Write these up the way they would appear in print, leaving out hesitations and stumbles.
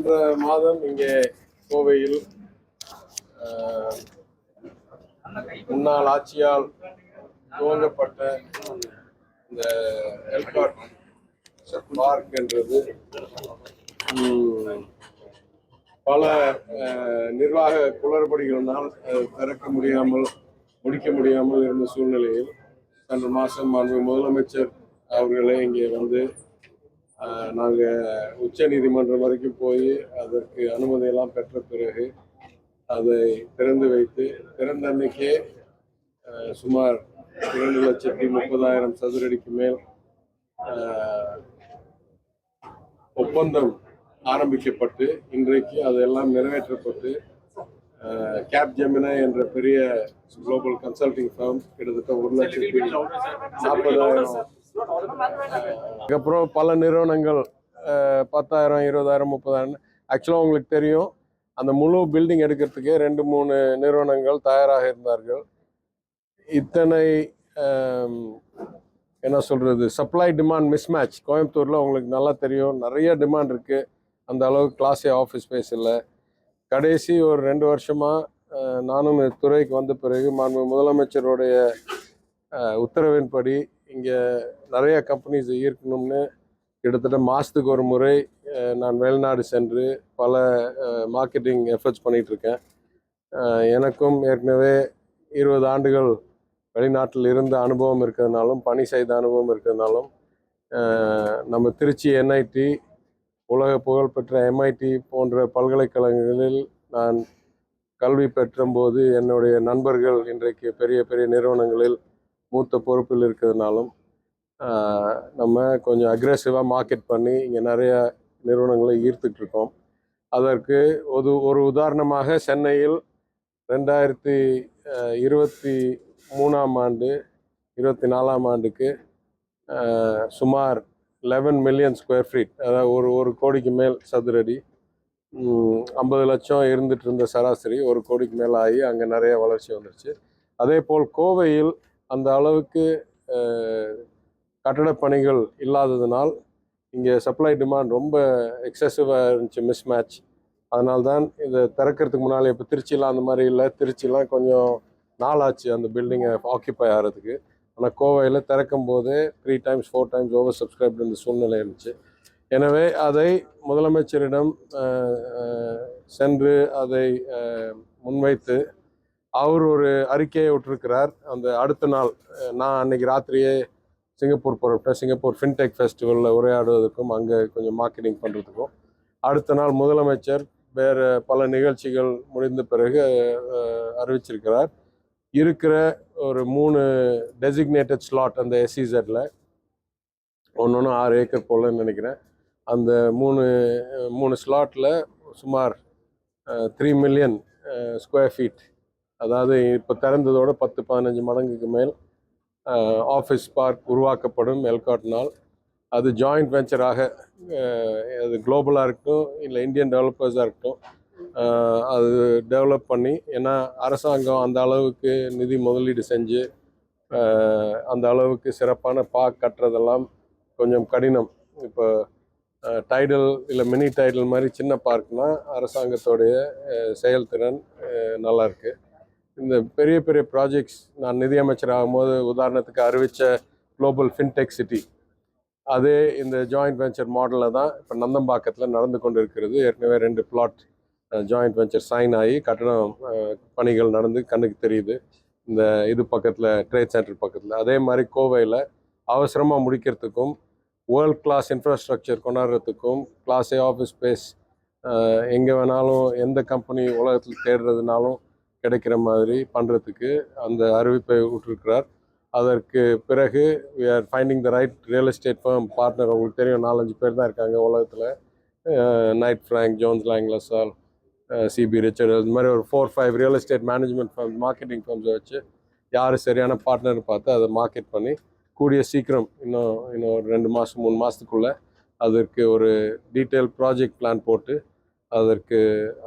சென்ற மாதம் இங்கே கோவையில் முன்னாள் ஆட்சியால் துவங்கப்பட்ட இந்த எல்காட் பார்க் என்றது பல நிர்வாக குளறுபடிகளினால் திறக்க முடிக்க முடியாமல் இருந்த சூழ்நிலையில் சென்ற மாதம் முதலமைச்சர் அவர்களே இங்கே வந்து நாங்கள் உச்ச நீதிமன்றம் வரைக்கும் போய் அதற்கு அனுமதியெல்லாம் பெற்ற பிறகு அதை திறந்து வைத்து திறந்த அன்னைக்கே சுமார் 2,30,000 சதுரடிக்கு மேல் ஒப்பந்தம் ஆரம்பிக்கப்பட்டு இன்றைக்கு அதெல்லாம் நிறைவேற்றப்பட்டு கேப்ஜெமினி என்ற பெரிய குளோபல் கன்சல்டிங் ஃபர்ம் கிட்டத்தட்ட 1,40,000 அதுக்கப்புறம் பல நிறுவனங்கள் 10,000 20,000 30,000 ஆக்சுவலாக உங்களுக்கு தெரியும் அந்த முழு பில்டிங் எடுக்கிறதுக்கே 2-3 நிறுவனங்கள் தயாராக இருந்தார்கள். இத்தனை என்ன சொல்கிறது சப்ளை டிமாண்ட் மிஸ்மேட்ச் கோயம்புத்தூரில் உங்களுக்கு நல்லா தெரியும், நிறைய டிமாண்ட் இருக்குது. அந்த அளவுக்கு கிளாஸ் ஏ ஆஃபீஸ் ஸ்பேஸ் இல்லை. கடைசி ஒரு 2 வருஷமாக நானும் துறைக்கு வந்த பிறகு முதலமைச்சருடைய உத்தரவின்படி இங்கே நிறைய கம்பெனிஸ் ஈர்க்கணும்னு கிட்டத்தட்ட மாதத்துக்கு ஒரு முறை நான் வெளிநாடு சென்று பல மார்க்கெட்டிங் எஃபர்ட்ஸ் பண்ணிகிட்ருக்கேன். எனக்கும் ஏற்கனவே 20 ஆண்டுகள் வெளிநாட்டில் இருந்த அனுபவம் இருக்கிறதுனாலும் பணி செய்த அனுபவம் இருக்கிறதுனாலும் நம்ம திருச்சி என்ஐடி உலக புகழ்பெற்ற எம்ஐடி போன்ற பல்கலைக்கழகங்களில் நான் கல்வி பெற்றும்போது என்னுடைய நண்பர்கள் இன்றைக்கு பெரிய பெரிய நிறுவனங்களில் மூத்த பொறுப்பில் இருக்கிறதுனாலும் நம்ம கொஞ்சம் அக்ரெசிவாக மார்க்கெட் பண்ணி இங்கே நிறைய நிறுவனங்களை ஈர்த்துட்ருக்கோம். அதற்கு ஒரு உதாரணமாக சென்னையில் 2023ஆம் ஆண்டு 24ஆம் ஆண்டுக்கு சுமார் 11 மில்லியன் ஸ்கொயர் ஃபீட், அதாவது ஒரு கோடிக்கு மேல் சதுரடி, 50 லட்சம் இருந்துட்டு இருந்த சராசரி 1 கோடிக்கு மேலே ஆகி அங்கே நிறைய வளர்ச்சி வந்துருச்சு. அதே போல் கோவையில் அந்த அளவுக்கு கட்டட பணிகள் இல்லாததுனால் இங்கே சப்ளை டிமாண்ட் ரொம்ப எக்ஸசிவாக இருந்துச்சு, மிஸ்மேட்ச். அதனால்தான் இதை திறக்கிறதுக்கு முன்னால் இப்போ திருச்சியெலாம் அந்த மாதிரி இல்லை, திருச்சியெலாம் கொஞ்சம் நாளாச்சு அந்த பில்டிங்கை ஆக்கியபை ஆகிறதுக்கு. ஆனால் கோவையில் திறக்கும் போதே 3 times 4 times ஓவர் சப்ஸ்கிரைப்டு இந்த சூழ்நிலை இருந்துச்சு. எனவே அதை முதலமைச்சரிடம் சென்று அதை முன்வைத்து அவர் ஒரு அறிக்கையை விட்டிருக்கிறார். அந்த அடுத்த நாள் நான் அன்னைக்கு ராத்திரியே சிங்கப்பூர் புறப்பட்டேன். சிங்கப்பூர் ஃபின்டெக் ஃபெஸ்டிவலில் உரையாடுவதற்கும் அங்கே கொஞ்சம் மார்க்கெட்டிங் பண்ணுறதுக்கும். அடுத்த நாள் முதலமைச்சர் வேறு பல நிகழ்ச்சிகள் முடிந்த பிறகு அறிவிச்சிருக்கிறார். இருக்கிற ஒரு 3 டெசிக்னேட்டட் ஸ்லாட் அந்த எஸ்இசெட்டில் ஒன்று 6 ஏக்கர் போலன்னு நினைக்கிறேன். அந்த 3 ஸ்லாட்டில் சுமார் 3 மில்லியன் ஸ்கொயர் ஃபீட், அதாவது இப்போ திறந்ததோட 10-15 மடங்குக்கு மேல் ஆஃபீஸ் பார்க் உருவாக்கப்படும் எல்காட்னால். அது ஜாயிண்ட் வெஞ்சராக அது குளோபலாக இருக்கட்டும் இல்லை இந்தியன் டெவலப்பர்ஸாக இருக்கட்டும் அது டெவலப் பண்ணி, ஏன்னா அரசாங்கம் அந்த அளவுக்கு நிதி முதலீடு செஞ்சு அந்த அளவுக்கு சிறப்பான பார்க் கட்டுறதெல்லாம் கொஞ்சம் கடினம். இப்போ டைடல் இல்லை மினி டைடல் மாதிரி சின்ன பார்க்னால் அரசாங்கத்தோடைய செயல்திறன் நல்லாயிருக்கு. இந்த பெரிய பெரிய ப்ராஜெக்ட்ஸ் நான் நிதியமைச்சர் ஆகும்போது உதாரணத்துக்கு அறிவித்த குளோபல் ஃபின்டெக் சிட்டி, அதே இந்த ஜாயிண்ட் வெஞ்சர் மாடலில் தான் இப்போ நந்தம்பாக்கத்தில் நடந்து கொண்டு இருக்கிறது. ஏற்கனவே 2 பிளாட் ஜாயிண்ட் வெஞ்சர் சைன் ஆகி கட்டணம் பணிகள் நடந்து கண்ணுக்கு தெரியுது இந்த இது பக்கத்தில் ட்ரேட் சென்டர் பக்கத்தில். அதே மாதிரி கோவையில் அவசரமாக முடிக்கிறதுக்கும் வேர்ல்ட் கிளாஸ் இன்ஃப்ராஸ்ட்ரக்சர் கொண்டாடுறதுக்கும் கிளாஸ் ஏ ஆஃபீஸ் ஸ்பேஸ் எங்கே வேணாலும் எந்த கம்பெனி உலகத்தில் தேடுறதுனாலும் கிடைக்கிற மாதிரி பண்ணுறதுக்கு அந்த அறிவிப்பை விட்டுருக்கிறார். அதற்கு பிறகு we are finding the right real estate firm partner. உங்களுக்கு தெரியும் 4-5 பேர் தான் இருக்காங்க உலகத்தில். Knight Frank, Jones Lang LaSalle, CB Richard, அது மாதிரி ஒரு 4-5 real estate management firm, marketing ஃபர்ம்ஸை வச்சு யார் சரியான பார்ட்னர் பார்த்து அதை மார்க்கெட் பண்ணி கூடிய சீக்கிரம் இன்னும் ஒரு 2 மாதம் 3 மாதத்துக்குள்ளே அதற்கு ஒரு டீட்டெயில் ப்ராஜெக்ட் பிளான் போட்டு அதற்கு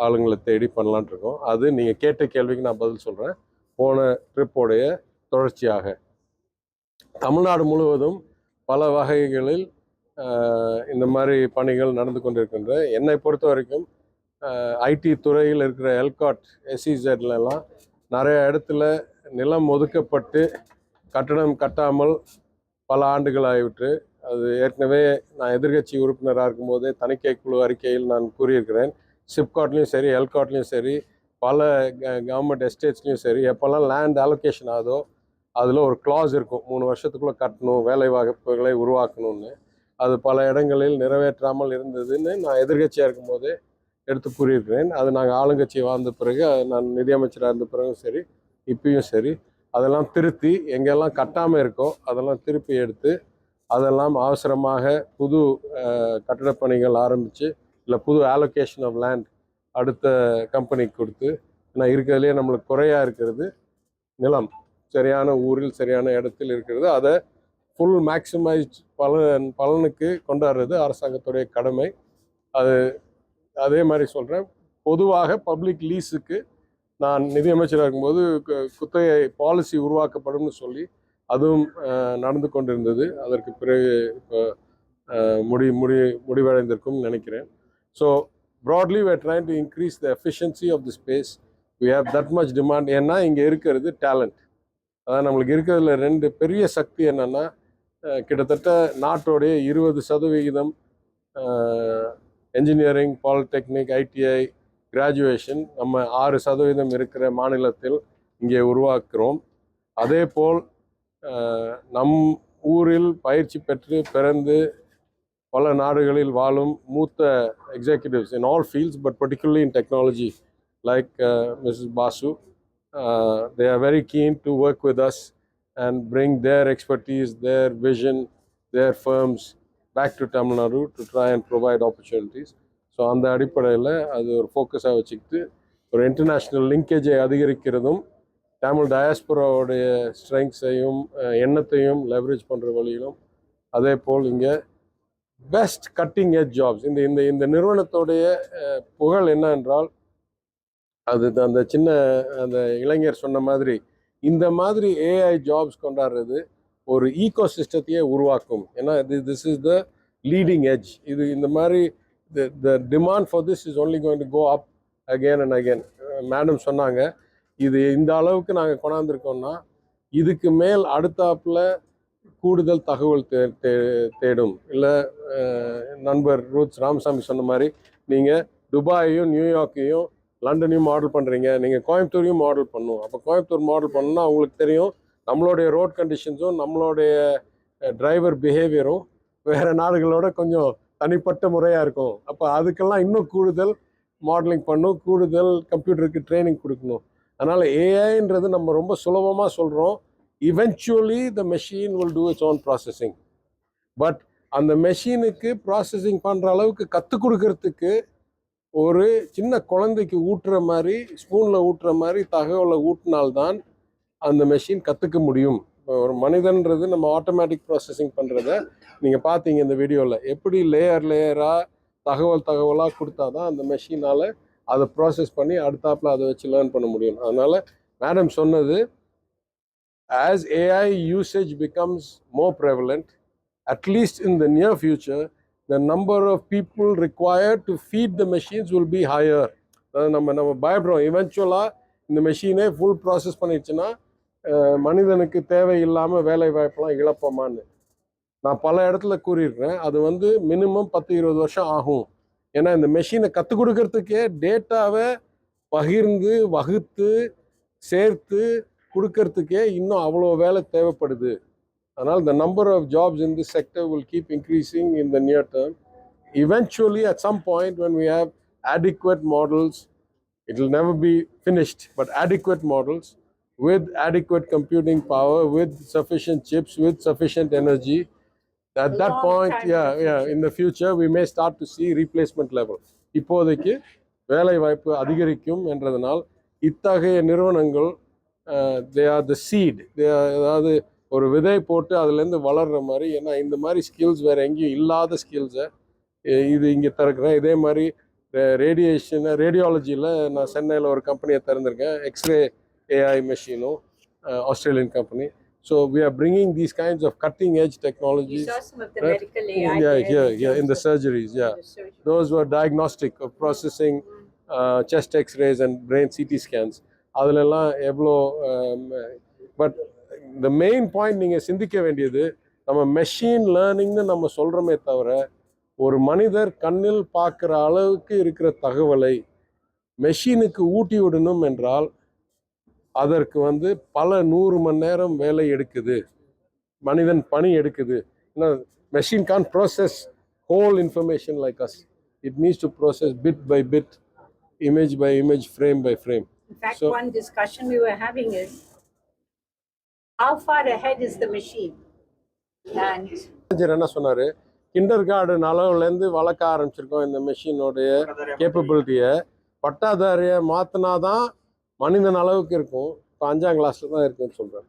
ஆளுங்களை தேடி பண்ணலான் இருக்கோம். அது நீங்கள் கேட்ட கேள்விக்கு நான் பதில் சொல்கிறேன். போன ட்ரிப்போடைய தொடர்ச்சியாக தமிழ்நாடு முழுவதும் பல வகைகளில் இந்த மாதிரி பணிகள் நடந்து கொண்டிருக்கின்ற. என்னை பொறுத்த வரைக்கும் ஐடி துறையில் இருக்கிற எல்காட் எஸ்இசட்லலாம் நிறைய இடத்துல நிலம் ஒதுக்கப்பட்டு கட்டணம் கட்டாமல் பல ஆண்டுகள் ஆகிவிட்டு. அது ஏற்கனவே நான் எதிர்கட்சி உறுப்பினராக இருக்கும்போதே தணிக்கை குழு அறிக்கையில் நான் கூறியிருக்கிறேன். சிப்காட்லேயும் சரி எல்காட்லேயும் சரி பல கவர்மெண்ட் எஸ்டேட்ஸ்லேயும் சரி எப்போல்லாம் லேண்ட் அலோகேஷன் ஆகுதோ அதில் ஒரு கிளாஸ் இருக்கும், 3 வருஷத்துக்குள்ளே கட்டணும், வேலை வாய்ப்புகளை உருவாக்கணும்னு. அது பல இடங்களில் நிறைவேற்றாமல் இருந்ததுன்னு நான் எதிர்கட்சியாக இருக்கும்போதே எடுத்து கூறியிருக்கிறேன். அது நாங்கள் ஆளுங்கட்சி வாழ்ந்த பிறகு, நான் நிதியமைச்சராக இருந்த பிறகும் சரி இப்பயும் சரி அதெல்லாம் திருத்தி எங்கெல்லாம் கட்டாமல் இருக்கோ அதெல்லாம் திருப்பி எடுத்து அதெல்லாம் அவசரமாக புது கட்டடப் பணிகள் ஆரம்பித்து இல்லை புது அலோகேஷன் ஆஃப் லேண்ட் அடுத்த கம்பெனிக்கு கொடுத்து. ஏன்னா இருக்கிறதுலே நம்மளுக்கு குறையாக இருக்கிறது நிலம், சரியான ஊரில் சரியான இடத்தில் இருக்கிறது. அதை ஃபுல் மேக்சிமைஸ்ட் பலனுக்கு கொண்டாடுறது அரசாங்கத்துடைய கடமை. அதே மாதிரி சொல்கிறேன், பொதுவாக பப்ளிக் லீஸுக்கு நான் நிதியமைச்சராக இருக்கும்போது குத்தகை பாலிசி உருவாக்கப்படும்னு சொல்லி அதுவும் நடந்து கொண்டிருந்தது. அதற்கு பிறகு இப்போ முடிவடைந்திருக்கும் நினைக்கிறேன். So broadly we are trying to increase the efficiency of the space. We have that much demand. ஏன்னா இங்கே இருக்கிறது டேலண்ட். அதான் நம்மளுக்கு இருக்கிறதுல 2 பெரிய சக்தி என்னென்னா, கிட்டத்தட்ட நாட்டோடைய 20% என்ஜினியரிங், பாலிடெக்னிக், ஐடிஐ கிராஜுவேஷன் நம்ம 6% இருக்கிற மாநிலத்தில் இங்கே உருவாக்குறோம். அதே போல் நம் ஊரில் பயிற்சி பெற்று பிறந்து பல நாடுகளில் வாழும் மூத்த executives in all fields but particularly in technology like Mrs. Basu, they are very keen to work with us and bring their expertise, their vision, their firms back to Tamil Nadu to try and provide opportunities. So அந்த அடிப்படையில் அது ஒரு ஃபோக்கஸாக வச்சுக்கிட்டு ஒரு international லிங்கேஜை அதிகரிக்கிறதும் Tamil டயாஸ்போராவுடைய ஸ்ட்ரெங்க்ஸையும் எண்ணத்தையும் leverage பண்ணுற வழியிலும், அதே போல் இங்கே பெஸ்ட் கட்டிங் எட்ஜ் ஜாப்ஸ். இந்த நிறுவனத்தோடைய புகழ் என்ன என்றால், அது அந்த சின்ன அந்த இளைஞர் சொன்ன மாதிரி இந்த மாதிரி ஏஐ ஜாப்ஸ் கொண்டாடுறது ஒரு ஈகோ சிஸ்டத்தையே உருவாக்கும். ஏன்னா this is the leading edge. இந்த மாதிரி the demand for this is only going to go up again and again. Madam சொன்னாங்க, இது இந்த அளவுக்கு நாங்கள் கொண்டாந்துருக்கோம்னா இதுக்கு மேல் அடுத்தாப்புல கூடுதல் தகவல் தேடும். இல்லை நண்பர் ரூத் ராமசாமி சொன்ன மாதிரி நீங்கள் துபாயையும் நியூயார்க்கையும் லண்டனையும் மாடல் பண்ணுறீங்க, நீங்கள் கோயம்புத்தூரையும் மாடல் பண்ணணும். அப்போ கோயம்புத்தூர் மாடல் பண்ணணும்னா அவங்களுக்கு தெரியும் நம்மளுடைய ரோட் கண்டிஷன்ஸும் நம்மளுடைய டிரைவர் பிஹேவியரும் வேறு நாடுகளோட கொஞ்சம் தனிப்பட்ட முறையாக இருக்கும். அப்போ அதுக்கெல்லாம் இன்னும் கூடுதல் மாடலிங் பண்ணணும், கூடுதல் கம்ப்யூட்டருக்கு ட்ரைனிங் கொடுக்கணும். அதனால் ஏஐன்றது நம்ம ரொம்ப சுலபமாக சொல்கிறோம். eventually the machine will do its own processing. But அந்த மெஷினுக்கு ப்ராசஸிங் பண்ணுற அளவுக்கு கற்றுக் கொடுக்கறதுக்கு ஒரு சின்ன குழந்தைக்கு ஊட்டுற மாதிரி, ஸ்பூனில் ஊட்டுற மாதிரி தகவலை ஊட்டினால்தான் அந்த மெஷின் கற்றுக்க முடியும். ஒரு மனிதன்றது நம்ம ஆட்டோமேட்டிக் ப்ராசஸிங் பண்ணுறத நீங்கள் பார்த்தீங்க இந்த வீடியோவில், எப்படி லேயராக தகவலாக கொடுத்தா தான் அந்த மெஷினால் அதை ப்ராசஸ் பண்ணி அடுத்தாப்பில் அதை வச்சு லேர்ன் பண்ண முடியும். அதனால் மேடம் சொன்னது, as AI usage becomes more prevalent, at least in the near future, the number of people required to feed the machines will be higher. நம்ம பயப்படுறோம், இவென்ச்சுவலாக இந்த மெஷினே ஃபுல் ப்ராசஸ் பண்ணிடுச்சுன்னா மனிதனுக்கு தேவையில்லாமல் வேலை வாய்ப்பெல்லாம் இழப்போமான்னு. நான் பல இடத்துல கூறியிருக்கிறேன், அது மினிமம் 10-20 வருஷம் ஆகும். ஏன்னா இந்த மெஷினை கற்றுக் கொடுக்கறதுக்கே டேட்டாவை பகிர்ந்து வகுத்து சேர்த்து கொடுக்கறதுக்கே இன்னும் அவ்வளோ வேலை தேவைப்படுது. அதனால் the number of jobs in this sector will keep increasing in the near term. Eventually, at some point, when we have adequate models, it will never be finished, but adequate models with adequate computing power, with sufficient chips, with sufficient energy, at that point, in the future, we may start to see replacement level. இப்போதைக்கு வேலை வாய்ப்பு அதிகரிக்கும் என்றதனால் இத்தகைய நிறுவனங்கள் they are the seed. அதாவது ஒரு விதை போட்டு அதுலேருந்து வளர்கிற மாதிரி. ஏன்னா இந்த மாதிரி ஸ்கில்ஸ் வேறு எங்கேயும் இல்லாத ஸ்கில்ஸை இது இங்கே திறக்கிறேன். இதே மாதிரி ரேடியாலஜியில் நான் சென்னையில் ஒரு கம்பெனியை திறந்திருக்கேன், எக்ஸ்ரே ஏஐ மெஷினும், Australian company. So we are bringing these kinds of cutting edge You technologies. saw some of the Right. medical AI Yeah, there yeah, in the terms surgeries, of yeah. the surgery. Those were diagnostic of processing chest x-rays and brain CT scans. அதுலெல்லாம் எவ்வளோ but the main point நீங்கள் சிந்திக்க வேண்டியது நம்ம machine லேர்னிங்னு நம்ம சொல்கிறோமே தவிர ஒரு மனிதர் கண்ணில் பார்க்குற அளவுக்கு இருக்கிற தகவலை மெஷினுக்கு ஊட்டி விடணும் என்றால் அதற்கு வந்து பல 100 மணி நேரம் வேலை எடுக்குது, மனிதன் பணி எடுக்குது. ஏன்னா machine can process whole information like us. It needs to process bit by bit, image by image, frame by frame. In fact, So- one discussion we were having is how far ahead is the machine? And manager என்ன சொன்னார், kinder garden அளவுலேருந்து வளர்க்க ஆரம்பிச்சிருக்கோம் இந்த மெஷினோடைய கேப்பபிலிட்டியை. பட்டாதாரியை மாற்றினா தான் மனிதன் அளவுக்கு இருக்கும். இப்போ 5ஆம் கிளாஸில் தான் இருக்குன்னு சொல்கிறேன்.